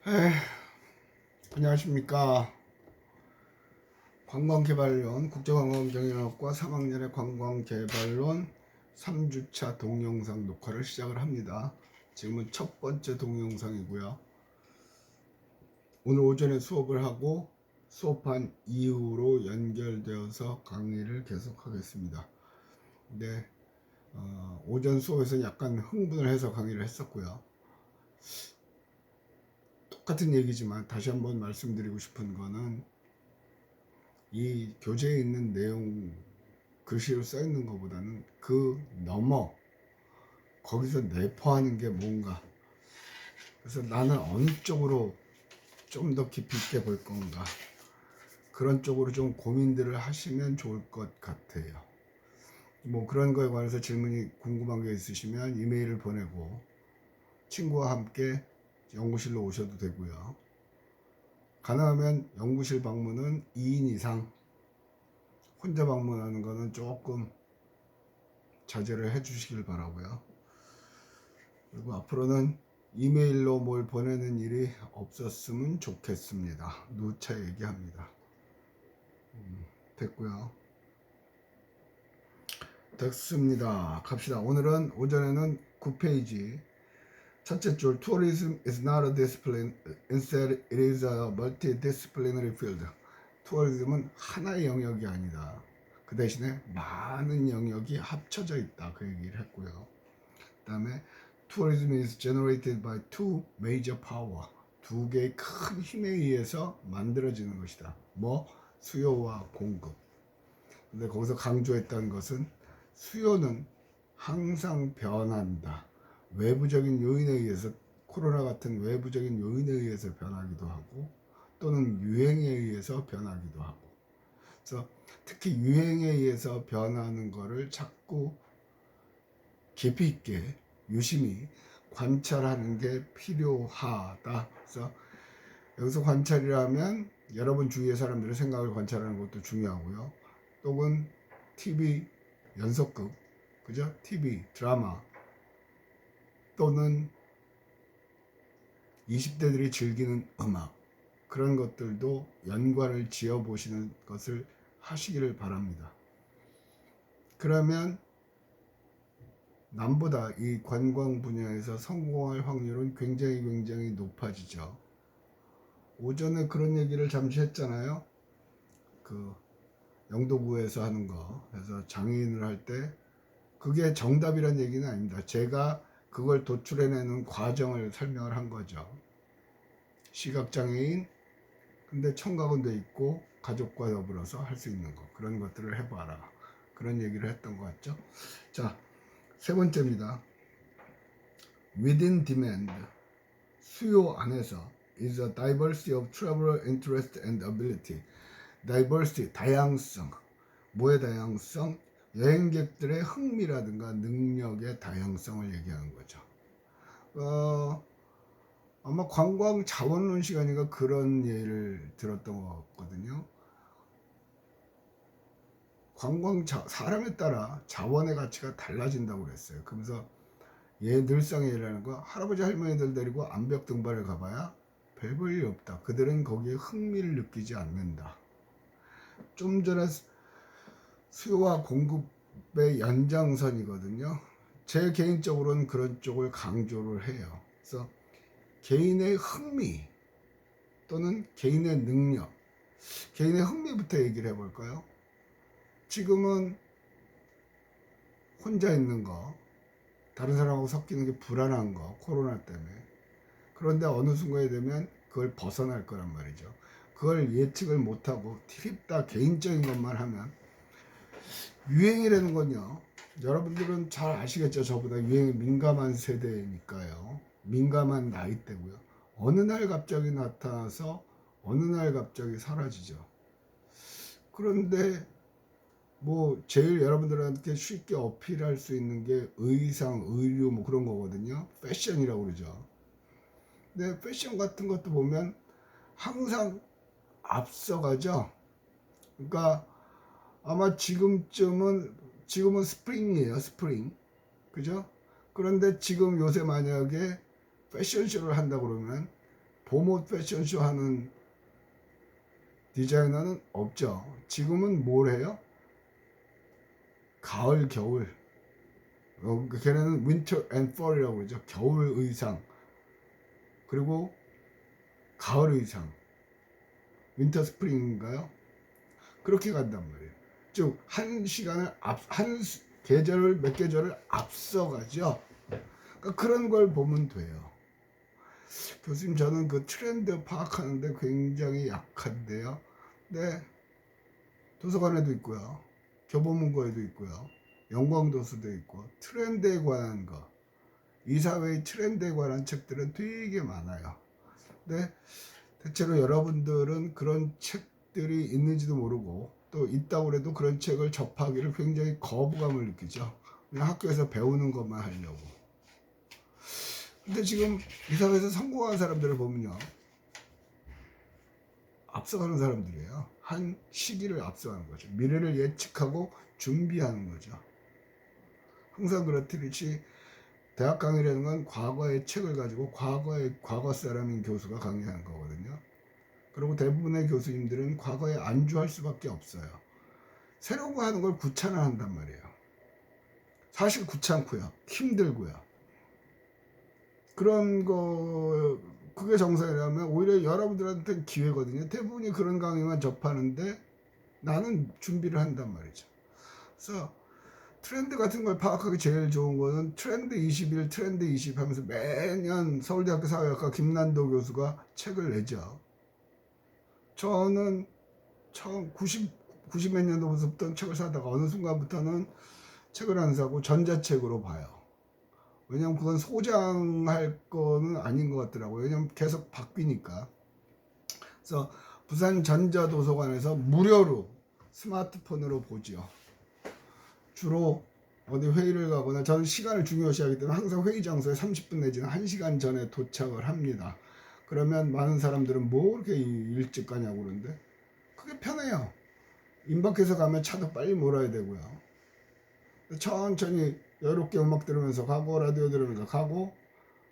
에휴, 안녕하십니까. 관광개발론 국제관광경영학과 3학년의 관광개발론 3주차 동영상 녹화를 시작을 합니다. 지금은 첫 번째 동영상이고요. 오늘 오전에 수업을 하고 수업한 이후로 연결되어서 강의를 계속하겠습니다. 네, 오전 수업에서 약간 흥분을 해서 강의를 했었고요. 똑같은 얘기지만 다시 한번 말씀드리고 싶은 거는 이 교재에 있는 내용 글씨로 써 있는 것보다는 그 너머 거기서 내포하는 게 뭔가, 그래서 나는 어느 쪽으로 좀 더 깊이 있게 볼 건가, 그런 쪽으로 좀 고민들을 하시면 좋을 것 같아요. 뭐 그런 거에 관해서 질문이 궁금한 게 있으시면 이메일을 보내고 친구와 함께 연구실로 오셔도 되고요. 가능하면 연구실 방문은 2인 이상, 혼자 방문하는 거는 조금 자제를 해 주시길 바라고요. 그리고 앞으로는 이메일로 뭘 보내는 일이 없었으면 좋겠습니다. 누차 얘기합니다. 됐고요. 됐습니다. 갑시다. 오늘은 오전에는 9페이지 첫째 줄 Tourism is not a discipline, instead it is a multidisciplinary field. 투어리즘은 하나의 영역이 아니다. 그 대신에 많은 영역이 합쳐져 있다. 그 얘기를 했고요. 그 다음에 Tourism is generated by two major power. 두 개의 큰 힘에 의해서 만들어지는 것이다. 뭐? 수요와 공급. 근데 거기서 강조했던 것은 수요는 항상 변한다. 외부적인 요인에 의해서, 코로나 같은 외부적인 요인에 의해서 변하기도 하고 또는 유행에 의해서 변하기도 하고, 그래서 특히 유행에 의해서 변하는 거를 자꾸 깊이 있게 유심히 관찰하는 게 필요하다. 그래서 여기서 관찰이라면 여러분 주위의 사람들의 생각을 관찰하는 것도 중요하고요. 또는 TV 연속극, 그죠? TV 드라마, 또는 20대들이 즐기는 음악, 그런 것들도 연관을 지어 보시는 것을 하시기를 바랍니다. 그러면 남보다 이 관광 분야에서 성공할 확률은 굉장히 높아지죠. 오전에 그런 얘기를 잠시 했잖아요. 그 영도구에서 하는 거, 그래서 장애인을 할 때 그게 정답이란 얘기는 아닙니다. 제가 그걸 도출해내는 과정을 설명을 한 거죠. 시각장애인, 근데 청각은 돼 있고 가족과 더불어서 할 수 있는 거, 그런 것들을 해봐라, 그런 얘기를 했던 것 같죠. 자, 세 번째입니다. Within demand, 수요 안에서 is a diversity of traveler interest and ability. diversity, 다양성. 뭐의 다양성? 여행객들의 흥미라든가 능력의 다양성을 얘기하는 거죠. 아마 관광 자원론 시간인가 그런 예를 들었던 것 같거든요. 사람에 따라 자원의 가치가 달라진다고 그랬어요. 그러면서 늘상 예라는 거, 할아버지 할머니들 데리고 암벽 등반을 가봐야 별 볼 일 없다. 그들은 거기에 흥미를 느끼지 않는다. 좀 전에 수요와 공급의 연장선이거든요. 제 개인적으로는 그런 쪽을 강조를 해요. 그래서 개인의 흥미 또는 개인의 능력, 개인의 흥미부터 얘기를 해볼까요? 지금은 혼자 있는 거, 다른 사람하고 섞이는 게 불안한 거, 코로나 때문에. 그런데 어느 순간에 되면 그걸 벗어날 거란 말이죠. 그걸 예측을 못하고 트립다 개인적인 것만 하면, 유행이라는 건요, 여러분들은 잘 아시겠죠. 저보다 유행에 민감한 세대니까요. 민감한 나이대고요. 어느 날 갑자기 나타나서 어느 날 갑자기 사라지죠. 그런데 뭐 제일 여러분들한테 쉽게 어필할 수 있는 게 의상, 의류 뭐 그런 거거든요. 패션이라고 그러죠. 근데 패션 같은 것도 보면 항상 앞서가죠. 그러니까 아마 지금은 스프링이에요. 스프링. 그죠? 그런데 지금 요새 만약에 패션쇼를 한다 그러면 봄옷 패션쇼 하는 디자이너는 없죠. 지금은 뭘 해요? 가을, 겨울. 걔네는 윈터 앤 펄이라고 그러죠. 겨울 의상. 그리고 가을 의상. 윈터 스프링인가요? 그렇게 간단 말이에요. 즉, 한 계절을, 몇 계절을 앞서가죠. 그러니까 그런 걸 보면 돼요. 교수님, 저는 그 트렌드 파악하는데 굉장히 약한데요. 네, 도서관에도 있고요. 교보문고에도 있고요. 영광도서도 있고, 트렌드에 관한 거, 이 사회의 트렌드에 관한 책들은 되게 많아요. 근데 대체로 여러분들은 그런 책들이 있는지도 모르고, 또 있다고 해도 그런 책을 접하기를 굉장히 거부감을 느끼죠. 그냥 학교에서 배우는 것만 하려고. 근데 지금 이 사회에서 성공한 사람들을 보면요, 앞서가는 사람들이에요. 한 시기를 앞서가는 거죠. 미래를 예측하고 준비하는 거죠. 항상 그렇듯이 대학 강의라는 건 과거의 책을 가지고 과거 사람인 교수가 강의하는 거거든요. 그리고 대부분의 교수님들은 과거에 안주할 수밖에 없어요. 새로운 거 하는 걸 귀찮아한단 말이에요. 사실 귀찮고요. 힘들고요. 그런 거, 그게 정상이라면 오히려 여러분들한테는 기회거든요. 대부분이 그런 강의만 접하는데 나는 준비를 한단 말이죠. 그래서 트렌드 같은 걸 파악하기 제일 좋은 거는 트렌드 21, 트렌드 20 하면서 매년 서울대학교 사회학과 김난도 교수가 책을 내죠. 저는 처음 90 몇 년도부터 책을 사다가 어느 순간부터는 책을 안 사고 전자책으로 봐요. 왜냐면 그건 소장할 거는 아닌 것 같더라고요. 왜냐면 계속 바뀌니까. 그래서 부산 전자도서관에서 무료로 스마트폰으로 보죠. 주로 어디 회의를 가거나, 저는 시간을 중요시하기 때문에 항상 회의 장소에 30분 내지는 1시간 전에 도착을 합니다. 그러면 많은 사람들은 뭐 그렇게 일찍 가냐고 그러는데 그게 편해요. 임박해서 가면 차도 빨리 몰아야 되고요. 천천히 여유롭게 음악 들으면서 가고 라디오 들으면서 가고,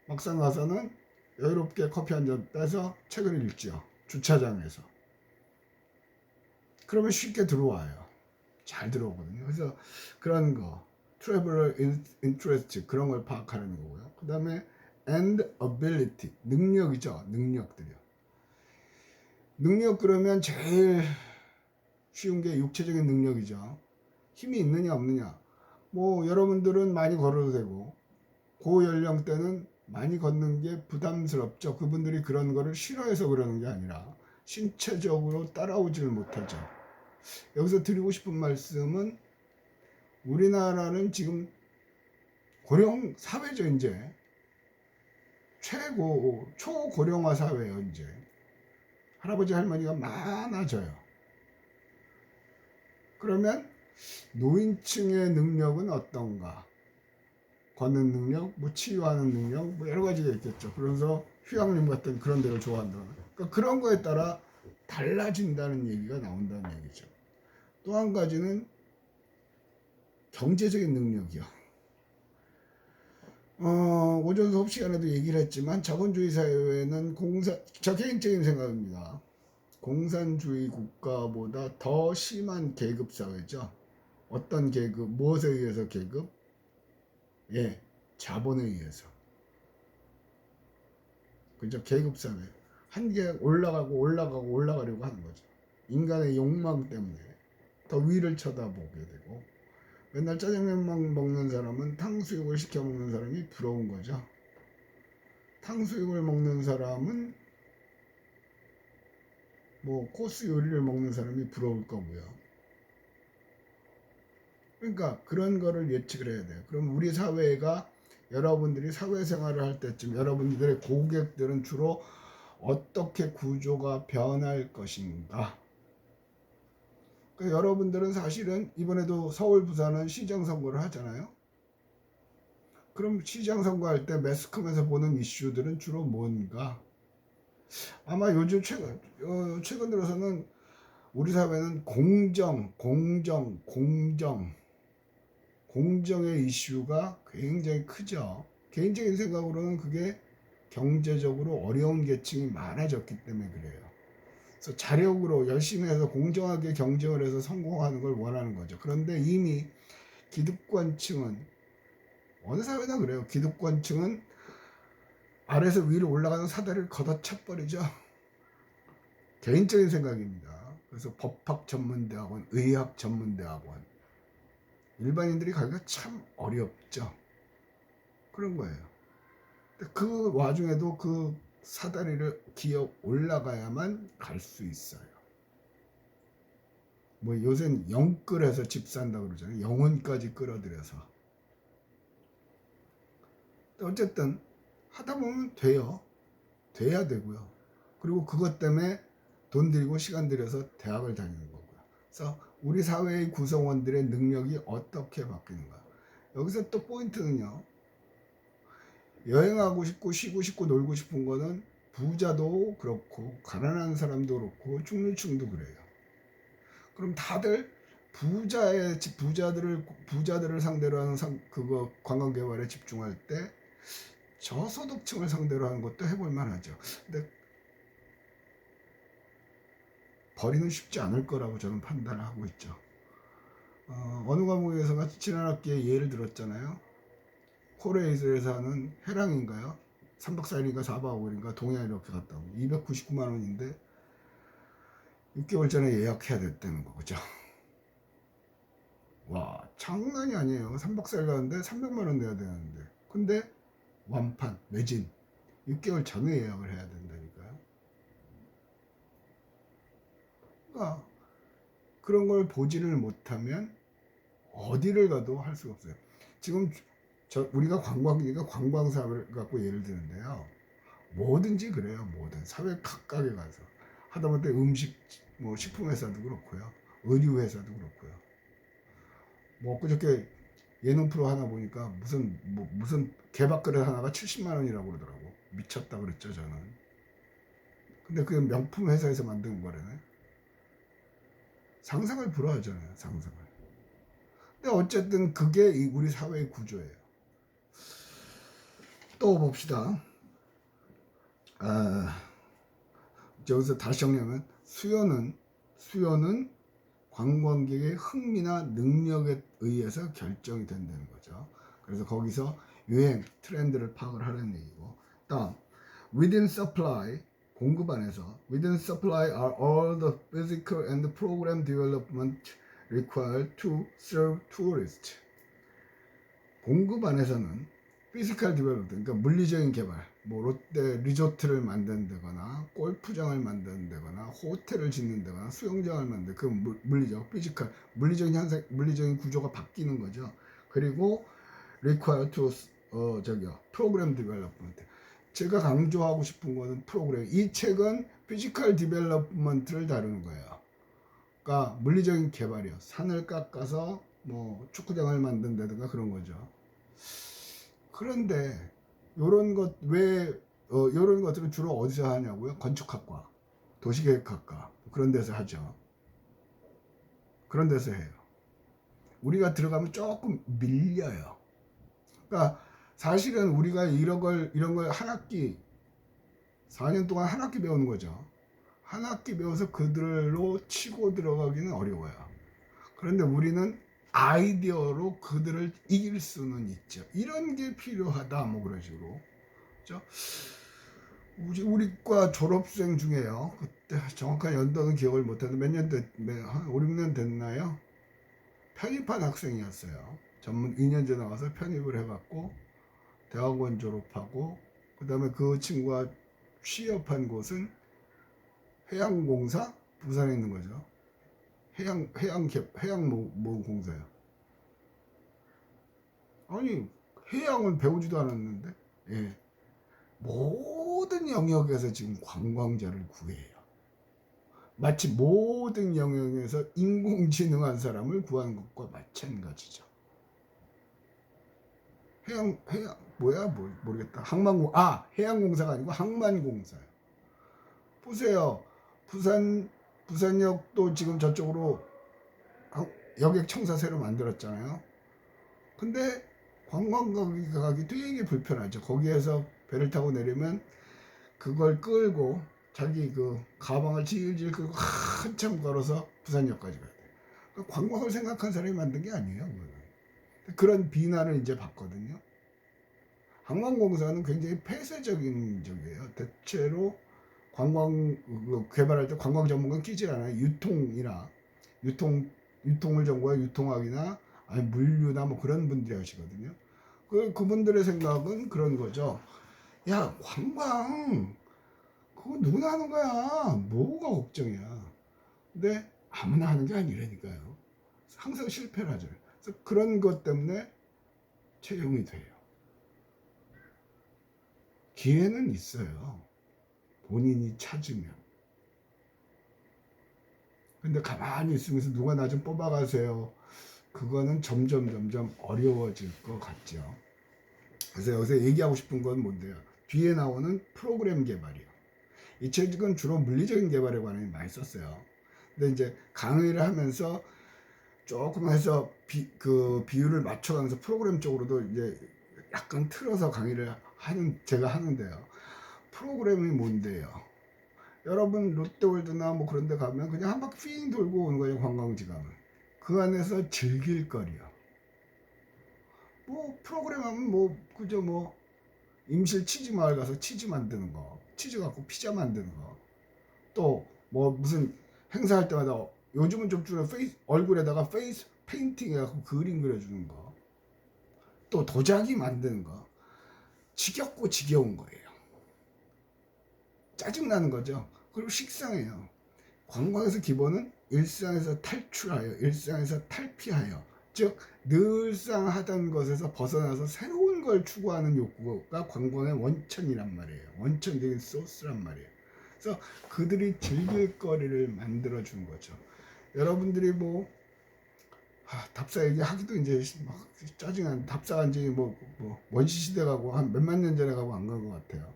막상 가서는 여유롭게 커피 한 잔 따서 책을 읽죠. 주차장에서. 그러면 쉽게 들어와요. 잘 들어오거든요. 그래서 그런 거, traveler interest, 그런 걸 파악하는 거고요. 그 다음에 and ability, 능력이죠. 능력들이요. 능력, 그러면 제일 쉬운 게 육체적인 능력이죠. 힘이 있느냐 없느냐. 뭐 여러분들은 많이 걸어도 되고, 고연령대는 많이 걷는 게 부담스럽죠. 그분들이 그런 거를 싫어해서 그러는 게 아니라 신체적으로 따라오지를 못하죠. 여기서 드리고 싶은 말씀은, 우리나라는 지금 고령 사회죠. 이제 초고령화 사회예요. 이제 할아버지 할머니가 많아져요. 그러면 노인층의 능력은 어떤가? 걷는 능력, 뭐 치유하는 능력, 뭐 여러 가지가 있겠죠. 그래서 휴양림 같은 그런 데를 좋아한다. 그러니까 그런 거에 따라 달라진다는 얘기가 나온다는 얘기죠. 또 한 가지는 경제적인 능력이요. 오전 수업 시간에도 얘기를 했지만, 자본주의 사회는 저 개인적인 생각입니다. 공산주의 국가보다 더 심한 계급 사회죠. 어떤 계급, 무엇에 의해서 계급? 예, 자본에 의해서. 그죠? 계급 사회. 한계 올라가려고 하는 거죠. 인간의 욕망 때문에 더 위를 쳐다보게 되고, 맨날 짜장면만 먹는 사람은 탕수육을 시켜 먹는 사람이 부러운 거죠. 탕수육을 먹는 사람은 뭐 코스 요리를 먹는 사람이 부러울 거고요. 그러니까 그런 거를 예측을 해야 돼요. 그럼 우리 사회가, 여러분들이 사회생활을 할 때쯤 여러분들의 고객들은 주로 어떻게 구조가 변할 것인가? 그러니까 여러분들은 사실은 이번에도 서울, 부산은 시장 선거를 하잖아요. 그럼 시장 선거할 때 매스컴에서 보는 이슈들은 주로 뭔가? 아마 요즘 최근 들어서는 우리 사회는 공정의 이슈가 굉장히 크죠. 개인적인 생각으로는 그게 경제적으로 어려운 계층이 많아졌기 때문에 그래요. 그래서 자력으로 열심히 해서 공정하게 경쟁을 해서 성공하는 걸 원하는 거죠. 그런데 이미 기득권층은 어느 사회나 그래요. 기득권층은 아래에서 위로 올라가는 사다리를 걷어차버리죠. 개인적인 생각입니다. 그래서 법학 전문대학원, 의학 전문대학원 일반인들이 가기가 참 어렵죠. 그런 거예요. 그 와중에도 그 사다리를 기어 올라가야만 갈 수 있어요. 뭐 요새는 영끌해서 집 산다 그러잖아요. 영혼까지 끌어들여서. 어쨌든 하다 보면 돼요. 돼야 되고요. 그리고 그것 때문에 돈 들이고 시간 들여서 대학을 다니는 거고요. 그래서 우리 사회의 구성원들의 능력이 어떻게 바뀌는가. 여기서 또 포인트는요. 여행하고 싶고 쉬고 싶고 놀고 싶은 거는 부자도 그렇고 가난한 사람도 그렇고 중류층도 그래요. 그럼 다들 부자들을 상대로 하는 그거 관광 개발에 집중할 때 저소득층을 상대로 하는 것도 해볼 만하죠. 근데 벌이는 쉽지 않을 거라고 저는 판단을 하고 있죠. 어느 과목에서가 지난 학기에 예를 들었잖아요. 코레이스에서 하는 해랑인가요? 3박 4일인가 4박 5일인가 동해안 이렇게 갔다 오고 299만 원인데 6개월 전에 예약해야 됐다는 거죠. 와, 장난이 아니에요. 3박 4일 가는데 300만 원 내야 되는데. 근데 완판, 매진. 6개월 전에 예약을 해야 된다니까요. 그러니까 그런 걸 보지를 못하면 어디를 가도 할 수가 없어요. 지금 우리가 관광이니까 관광사를 갖고 예를 드는데요. 뭐든지 그래요. 뭐든 사회 각각에 가서 하다못해 음식, 뭐 식품회사도 그렇고요. 의류회사도 그렇고요. 뭐 엊그저께 예능 프로 하나 보니까 무슨 개밥 그릇 하나가 70만 원이라고 그러더라고. 미쳤다 그랬죠 저는. 근데 그 명품 회사에서 만든 거라네. 상상을 불허하잖아요. 상상을. 근데 어쨌든 그게 우리 사회의 구조예요. 또 봅시다. 여기서 다시 정리하면 수요는 관광객의 흥미나 능력에 의해서 결정이 된다는 거죠. 그래서 거기서 유행, 트렌드를 파악을 하는 얘기고. 다음, within supply, 공급 안에서 within supply are all the physical and program development required to serve tourists. 공급 안에서는 피지컬 디벨롭먼트, 그러니까 물리적인 개발, 뭐 롯데 리조트를 만든다거나 골프장을 만든다거나 호텔을 짓는다거나 수영장을 만든 그 물리적, 피지컬, 물리적인 현상, 물리적인 구조가 바뀌는 거죠. 그리고 require to 프로그램 디벨롭먼트. 제가 강조하고 싶은 거는 프로그램. 이 책은 피지컬 디벨롭먼트를 다루는 거예요. 그러니까 물리적인 개발이요. 산을 깎아서 뭐 축구장을 만든다든가 그런 거죠. 그런데 요런 것들은 주로 어디서 하냐고요? 건축학과, 도시계획학과 그런 데서 하죠. 그런 데서 해요. 우리가 들어가면 조금 밀려요. 그러니까 사실은 우리가 이런 걸 한 학기 4년 동안 한 학기 배우는 거죠. 한 학기 배워서 그들로 치고 들어가기는 어려워요. 그런데 우리는 아이디어로 그들을 이길 수는 있죠. 이런 게 필요하다, 뭐 그런 식으로. 그렇죠? 우리과 졸업생 중에요. 그때 정확한 연도는 기억을 못해도 몇 년 한 5, 6년 됐나요? 편입한 학생이었어요. 전문 2년제 나와서 편입을 해갖고 대학원 졸업하고 그 다음에 그 친구가 취업한 곳은 해양공사? 부산에 있는 거죠. 해양모공사요. 아니 해양은 배우지도 않았는데 예. 모든 영역에서 지금 관광자를 구해요. 마치 모든 영역에서 인공지능한 사람을 구하는 것과 마찬가지죠. 해양 뭐야 모르겠다. 해양공사가 아니고 항만공사요. 보세요. 부산역도 지금 저쪽으로 여객 청사 새로 만들었잖아요. 근데 관광객이 가기 되게 불편하죠. 거기에서 배를 타고 내리면 그걸 끌고 자기 그 가방을 질질 끌고 한참 걸어서 부산역까지 가야 돼. 그러니까 관광을 생각한 사람이 만든 게 아니에요. 그거는. 그런 비난을 이제 받거든요. 관광공사는 굉장히 폐쇄적인 적이에요. 대체로 관광 개발할 때 관광 전문가 끼지 않아요. 유통이나 유통을 전공해 유통학이나 아니 물류나 뭐 그런 분들이 하시거든요. 그분들의 생각은 그런 거죠. 야, 관광 그거 누구나 하는 거야. 뭐가 걱정이야. 근데 아무나 하는 게 아니라니까요. 항상 실패를 하죠. 그래서 그런 것 때문에 채용이 돼요. 기회는 있어요. 본인이 찾으면. 근데 가만히 있으면서 누가 나 좀 뽑아가세요. 그거는 점점 어려워질 것 같죠. 그래서 여기서 얘기하고 싶은 건 뭔데요? 뒤에 나오는 프로그램 개발이요. 이 책은 주로 물리적인 개발에 관해 많이 썼어요. 근데 이제 강의를 하면서 조금 해서 비율을 맞춰가면서 프로그램 쪽으로도 이제 약간 틀어서 강의를 제가 하는데요. 프로그램이 뭔데요? 여러분 롯데월드나 뭐 그런 데 가면 그냥 한 바퀴 삥 돌고 오는 거예요. 관광지 가면. 그 안에서 즐길 거리요. 뭐 프로그램 하면 뭐 그저 뭐 임실 치즈 마을 가서 치즈 만드는 거, 치즈 갖고 피자 만드는 거, 또 뭐 무슨 행사할 때마다 요즘은 좀 주로 얼굴에다가 페이스 페인팅 해갖고 그림 그려주는 거, 또 도자기 만드는 거. 지겹고 지겨운 거예요. 짜증나는 거죠. 그리고 식상해요. 관광에서 기본은 일상에서 탈출하여, 일상에서 탈피하여, 즉 늘상 하던 것에서 벗어나서 새로운 걸 추구하는 욕구가 관광의 원천이란 말이에요. 원천적인 소스란 말이에요. 그래서 그들이 즐길 거리를 만들어 주는 거죠. 여러분들이 뭐 답사 얘기하기도 이제 막 짜증난 답사한 지뭐 원시 시대 가고 한 몇만 년 전에 가고 안 간 것 같아요.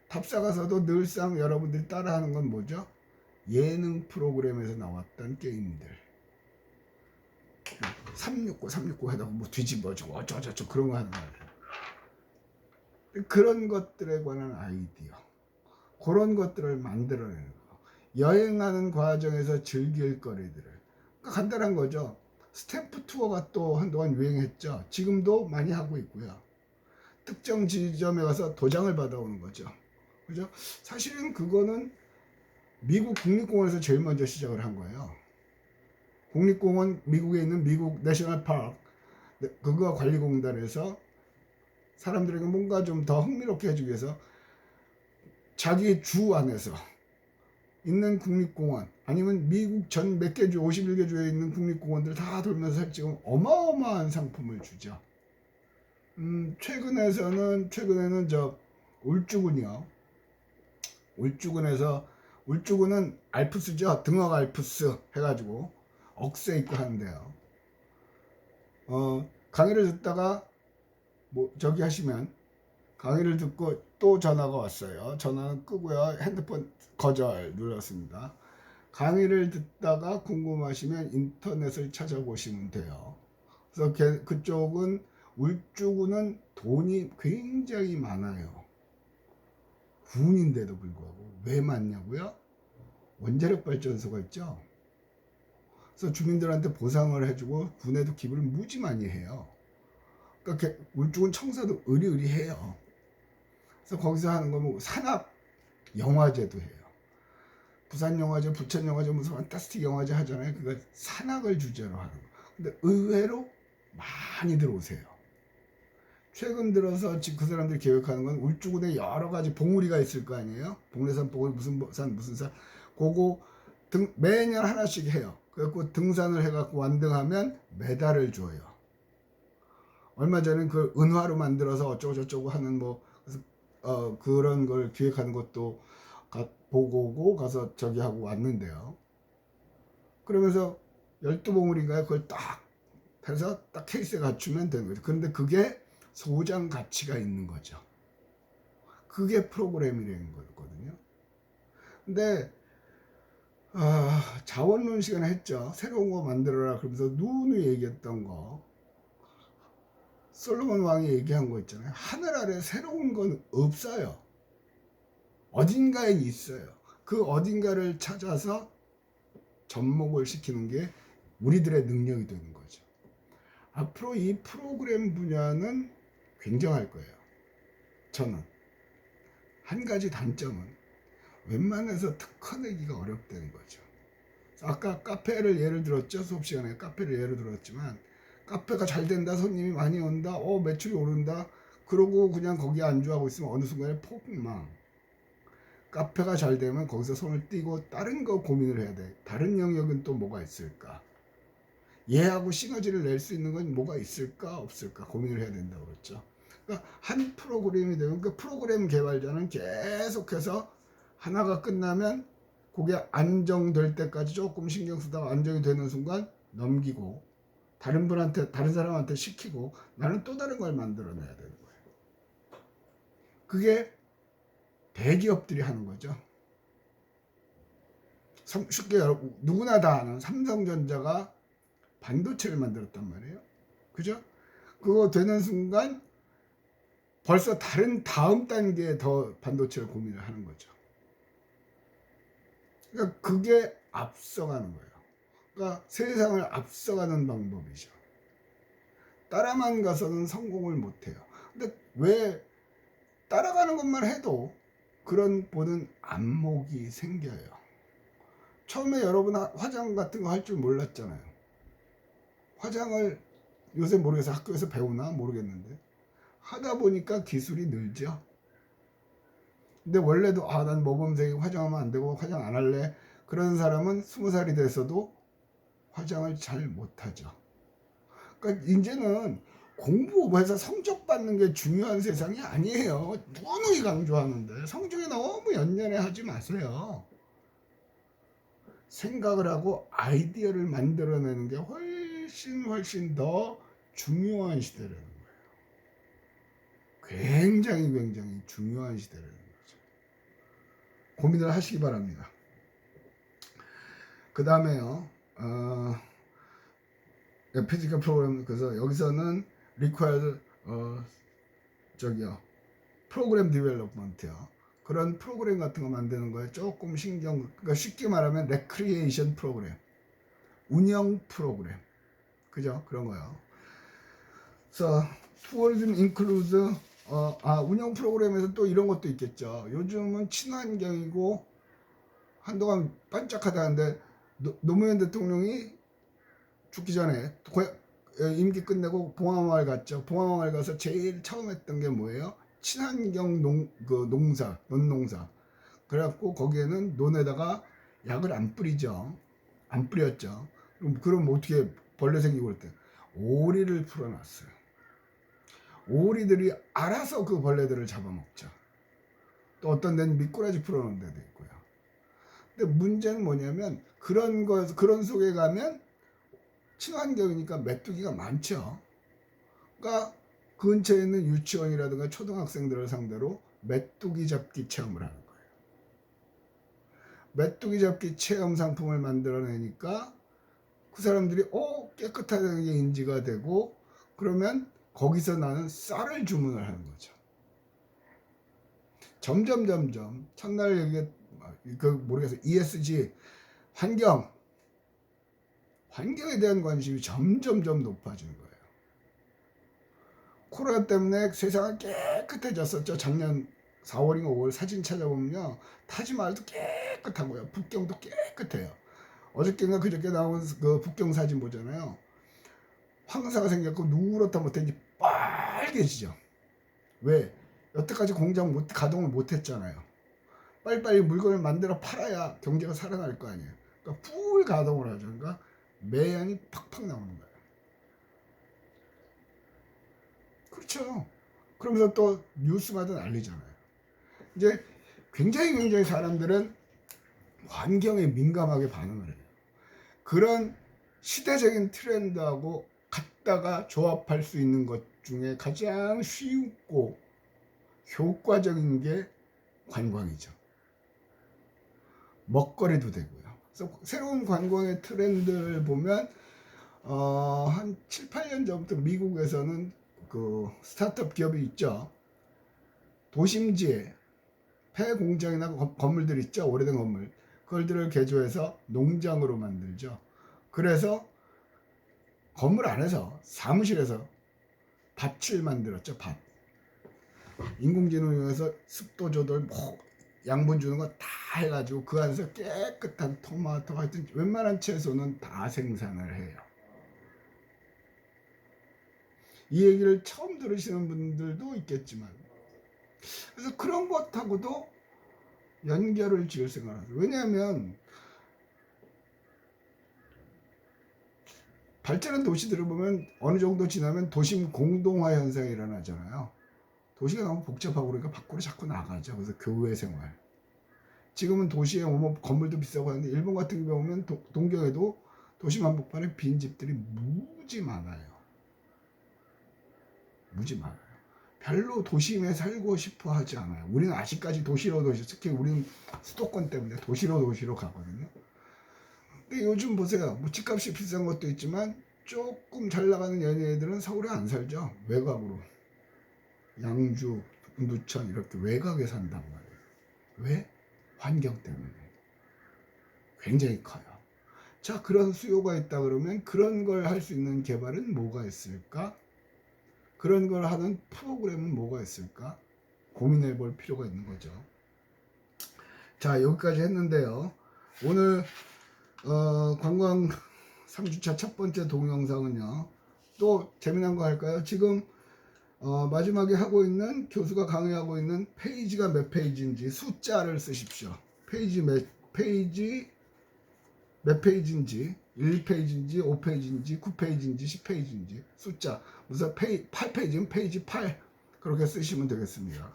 답사 가서도 늘상 여러분들이 따라하는 건 뭐죠? 예능 프로그램에서 나왔던 게임들. 369 해다가 뭐 뒤집어지고 어쩌고저쩌고 그런 거 하는 거예요. 그런 것들에 관한 아이디어, 그런 것들을 만들어내는 거. 여행하는 과정에서 즐길 거리들을. 그러니까 간단한 거죠. 스탬프 투어가 또 한동안 유행했죠. 지금도 많이 하고 있고요. 특정 지점에 가서 도장을 받아오는 거죠. 그죠? 사실은 그거는 미국 국립공원에서 제일 먼저 시작을 한 거예요. 국립공원, 미국에 있는 미국 내셔널 파크, 그거 관리공단에서 사람들에게 뭔가 좀 더 흥미롭게 해주기 위해서 자기 주 안에서 있는 국립공원, 아니면 미국 전 몇 개 주, 51개 주에 있는 국립공원들 다 돌면서 지금 어마어마한 상품을 주죠. 최근에는 저 울주군이요. 울주군은 알프스죠. 등억 알프스 해가지고 억새 있고 하는데요. 강의를 듣다가 뭐 저기 하시면 강의를 듣고 또 전화가 왔어요. 전화는 끄고요. 핸드폰 거절 눌렀습니다. 강의를 듣다가 궁금하시면 인터넷을 찾아보시면 돼요. 그래서 그쪽은 울주군은 돈이 굉장히 많아요. 군인데도 불구하고 왜 많냐고요? 원자력 발전소가 있죠. 그래서 주민들한테 보상을 해주고 군에도 기부를 무지 많이 해요. 그러니까 울주군 청사도 의리의리해요. 그래서 거기서 하는 거 뭐 산악 영화제도 해요. 부산 영화제, 부천 영화제, 무슨 판타스틱 영화제 하잖아요. 그거 산악을 주제로 하는 거. 근데 의외로 많이들 오세요. 최근 들어서 지금 그 사람들이 계획하는 건 울주군에 여러 가지 봉우리가 있을 거 아니에요. 봉래산 봉우리 무슨 산 그거 매년 하나씩 해요. 그래갖고 등산을 해갖고 완등하면 메달을 줘요. 얼마 전에 그 은화로 만들어서 어쩌고저쩌고 하는 뭐 그런 걸 기획하는 것도 보고 오고 가서 저기 하고 왔는데요. 그러면서 12봉우리인가요? 그걸 딱 해서 딱 케이스에 갖추면 되는 거죠. 그런데 그게 소장 가치가 있는 거죠. 그게 프로그램이라는 거거든요. 근데 자원론 시간에 했죠. 새로운 거 만들어라 그러면서 누누이 얘기했던 거. 솔로몬 왕이 얘기한 거 있잖아요. 하늘 아래 새로운 건 없어요. 어딘가에 있어요. 그 어딘가를 찾아서 접목을 시키는 게 우리들의 능력이 되는 거죠. 앞으로 이 프로그램 분야는 굉장할 거예요. 저는 한 가지 단점은 웬만해서 특화내기가 어렵다는 거죠. 아까 카페를 예를 들었죠. 수업 시간에 카페를 예를 들었지만 카페가 잘 된다, 손님이 많이 온다, 매출이 오른다, 그러고 그냥 거기에 안주하고 있으면 어느 순간에 폭망. 카페가 잘 되면 거기서 손을 떼고 다른 거 고민을 해야 돼. 다른 영역은 또 뭐가 있을까? 얘하고 시너지를 낼 수 있는 건 뭐가 있을까 없을까 고민을 해야 된다고 그랬죠. 그러니까 한 프로그램이 되면 그 프로그램 개발자는 계속해서 하나가 끝나면 그게 안정될 때까지 조금 신경 쓰다가 안정이 되는 순간 넘기고 다른 사람한테 시키고 나는 또 다른 걸 만들어내야 되는 거예요. 그게 대기업들이 하는 거죠. 쉽게 누구나 다 아는 삼성전자가 반도체를 만들었단 말이에요. 그죠? 그거 되는 순간 벌써 다음 단계에 더 반도체를 고민을 하는 거죠. 그러니까 그게 앞서가는 거예요. 그러니까 세상을 앞서가는 방법이죠. 따라만 가서는 성공을 못해요. 근데 왜 따라가는 것만 해도 그런 보는 안목이 생겨요. 처음에 여러분 화장 같은 거 할 줄 몰랐잖아요. 화장을 요새 모르겠어. 학교에서 배우나 모르겠는데 하다 보니까 기술이 늘죠. 근데 원래도 난 모범생이 화장하면 안 되고 화장 안 할래, 그런 사람은 20살이 돼서도 화장을 잘 못하죠. 그러니까 이제는 공부해서 성적 받는 게 중요한 세상이 아니에요. 누누이 강조하는데 성적에 너무 연연해 하지 마세요. 생각을 하고 아이디어를 만들어내는 게 훨씬 더 중요한 시대라는 거예요. 굉장히 중요한 시대라는 거죠. 고민을 하시기 바랍니다. 그 다음에요, 피지컬 프로그램, 그래서 여기서는 required 프로그램 디벨롭먼트요. 그런 프로그램 같은 거 만드는 거에 조금 그러니까 쉽게 말하면 레크리에이션 프로그램, 운영 프로그램, 그죠? 그런 거요. 그래서 tourism includes 운영 프로그램에서 또 이런 것도 있겠죠. 요즘은 친환경이고 한동안 반짝하다는데 노무현 대통령이 죽기 전에 임기 끝내고 봉화마을 갔죠. 봉화마을 가서 제일 처음 했던 게 뭐예요? 친환경 논농사. 그래갖고 거기에는 논에다가 약을 안 뿌리죠. 안 뿌렸죠. 그럼 어떻게 벌레 생기고 그랬대? 오리를 풀어놨어요. 오리들이 알아서 그 벌레들을 잡아먹죠. 또 어떤 데는 미꾸라지 풀어놓은 데도 있고요. 근데 문제는 뭐냐면 그런 속에 가면 친환경이니까 메뚜기가 많죠. 그러니까 근처에 있는 유치원이라든가 초등학생들을 상대로 메뚜기 잡기 체험을 하는 거예요. 메뚜기 잡기 체험 상품을 만들어내니까 그 사람들이 깨끗하다는 게 인지가 되고, 그러면 거기서 나는 쌀을 주문을 하는 거죠. 점점 첫날 얘기 모르겠어요. ESG 환경에 대한 관심이 점점 높아지는 거예요. 코로나 때문에 세상은 깨끗해졌었죠. 작년 4월인가 5월 사진 찾아보면요, 타지마할도 깨끗하고요, 북경도 깨끗해요. 어저께인가 그저께 나온 그 북경 사진 보잖아요. 황사가 생겼고 누렇다 못했는지 빨개지죠. 왜? 여태까지 공장 가동을 못했잖아요. 빨리빨리 물건을 만들어 팔아야 경제가 살아날 거 아니에요. 그러니까 풀 가동을 하죠. 그러니까 매연이 팍팍 나오는 거예요. 그렇죠. 그러면서 또 뉴스마다 난리잖아요. 이제 굉장히 사람들은 환경에 민감하게 반응을 해요. 그런 시대적인 트렌드하고 갖다가 조합할 수 있는 것 중에 가장 쉽고 효과적인 게 관광이죠. 먹거리도 되고요. 그래서 새로운 관광의 트렌드를 보면 한 7, 8년 전부터 미국에서는 그 스타트업 기업이 있죠. 도심지에 폐공장이나 건물들 있죠. 오래된 건물. 그걸들을 개조해서 농장으로 만들죠. 그래서 건물 안에서 사무실에서 밭을 만들었죠. 밭. 인공지능을 이용해서 습도 조절, 뭐 양분 주는 거 다 해가지고 그 안에서 깨끗한 토마토 하여튼 웬만한 채소는 다 생산을 해요. 이 얘기를 처음 들으시는 분들도 있겠지만, 그래서 그런 것하고도 연결을 지을 생각을 하죠. 왜냐하면 발전한 도시들을 보면 어느 정도 지나면 도심 공동화 현상이 일어나잖아요. 도시가 너무 복잡하고 그러니까 밖으로 자꾸 나가죠. 그래서 교외 생활. 지금은 도시에 오면 건물도 비싸고 하는데 일본 같은 경우 보면 동경에도 도심 한복판에 빈 집들이 무지 많아요. 무지 많아요. 별로 도심에 살고 싶어 하지 않아요. 우리는 아직까지 도시로 특히 우리는 수도권 때문에 도시로 가거든요. 근데 요즘 보세요. 뭐 집값이 비싼 것도 있지만 조금 잘 나가는 연예인들은 서울에 안 살죠. 외곽으로. 양주, 누천 이렇게 외곽에 산단 말이에요. 왜? 환경 때문에. 굉장히 커요. 자, 그런 수요가 있다 그러면 그런 걸 할 수 있는 개발은 뭐가 있을까? 그런 걸 하는 프로그램은 뭐가 있을까? 고민해 볼 필요가 있는 거죠. 자, 여기까지 했는데요. 오늘 관광 3주차 첫 번째 동영상은요. 또 재미난 거 할까요? 지금 마지막에 하고 있는 교수가 강의하고 있는 페이지가 몇 페이지인지 숫자를 쓰십시오. 페이지 몇 페이지인지 1페이지인지 5페이지인지 9페이지인지 10페이지인지 숫자 무슨 8페이지면 페이지 8 그렇게 쓰시면 되겠습니다.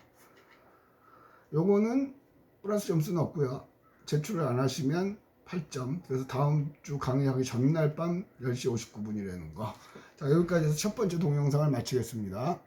요거는 플러스 점수는 없고요. 제출을 안 하시면 8점. 그래서 다음 주 강의하기 전날 밤 10시 59분이라는 거. 자, 여기까지 해서 첫 번째 동영상을 마치겠습니다.